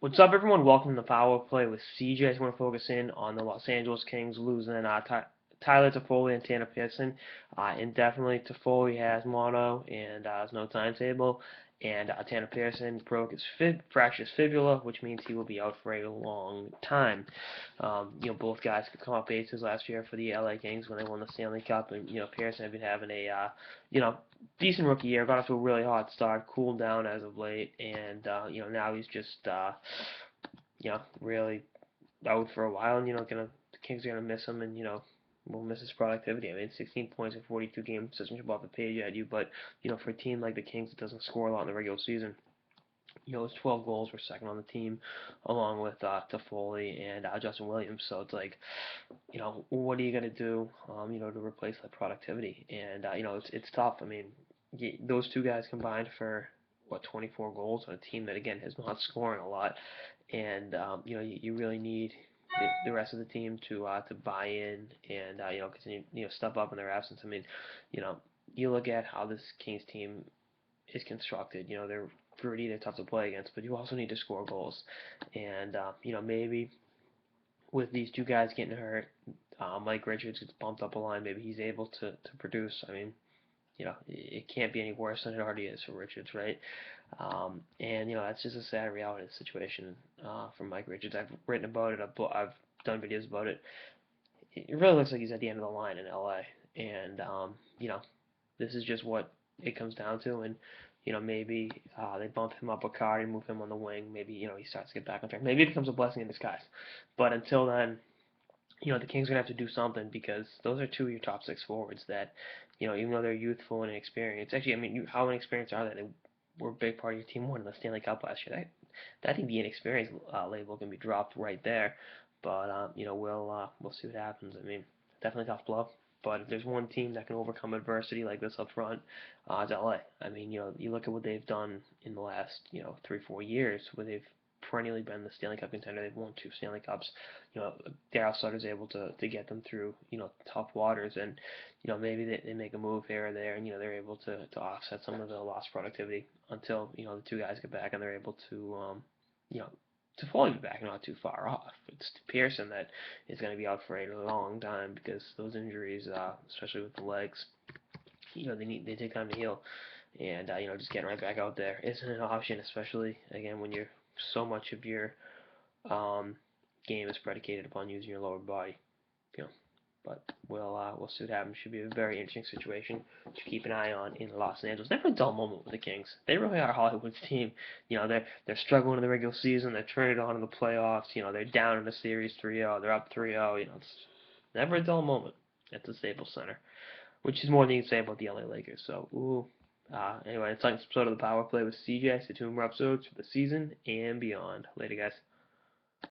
What's up, everyone? Welcome to Power Play with CJ. I just want to focus in on the Los Angeles Kings losing Tyler Toffoli and Tanner Pearson. And definitely Toffoli has mono and has no timetable. And Tanner Pearson broke his fractured his fibula, which means he will be out for a long time. Both guys could come up aces last year for the LA Kings when they won the Stanley Cup. And, Pearson had been having a, decent rookie year. Got off to a really hot start, cooled down as of late. And, now he's just, really out for a while, and the Kings are gonna miss him, and we'll miss his productivity. I mean, 16 points in 42 games doesn't jump off the page at you, but for a team like the Kings that doesn't score a lot in the regular season, those 12 goals were second on the team, along with Toffoli and Justin Williams. So it's like, what are you gonna do, to replace that productivity? And it's tough. I mean, those two guys combined for what 24 goals on a team that again is not scoring a lot, and you really need the rest of the team to buy in and continue step up in their absence. I mean, you know, you look at how this Kings team is constructed. They're gritty, they're tough to play against, but you also need to score goals. And maybe with these two guys getting hurt, Mike Richards gets bumped up a line. Maybe he's able to produce. I mean, it can't be any worse than it already is for Richards, right? And that's just a sad reality of the situation for Mike Richards. I've written about it. I've done videos about it. It really looks like he's at the end of the line in LA, and this is just what it comes down to. And maybe they bump him up a card and move him on the wing. Maybe he starts to get back on track. Maybe it becomes a blessing in disguise. But until then, the Kings are gonna have to do something because those are two of your top six forwards that, even though they're youthful and inexperienced, actually, I mean, how inexperienced are they? They were a big part of your team winning the Stanley Cup last year. I think the inexperienced label can be dropped right there, but we'll see what happens. I mean, definitely tough blow. But if there's one team that can overcome adversity like this up front, it's LA. I mean, you look at what they've done in the last, 3, 4 years, where they've perennially been the Stanley Cup contender. They've won 2 Stanley Cups. Daryl Sutter's able to get them through, tough waters, and maybe they make a move here or there, and they're able to offset some of the lost productivity until the two guys get back and they're able to you know to fully be back not too far off. It's Pearson that is going to be out for a long time because those injuries, especially with the legs, they take time to heal, and just getting right back out there isn't an option, especially again when you're so much of your um, game is predicated upon using your lower body. You know, but we'll see what happens. Should be a very interesting situation to keep an eye on in Los Angeles. Definitely a dull moment with the Kings. They really are Hollywood's team. They're struggling in the regular season. They're turning it on in the playoffs. They're down in the series 3-0. They're up 3-0. It's never a dull moment at the Staples Center, which is more than you can say about the LA Lakers. So, ooh. Anyway, it's like an episode of the Power Play with CJ. Stay tuned for episodes for the season and beyond. Later, guys.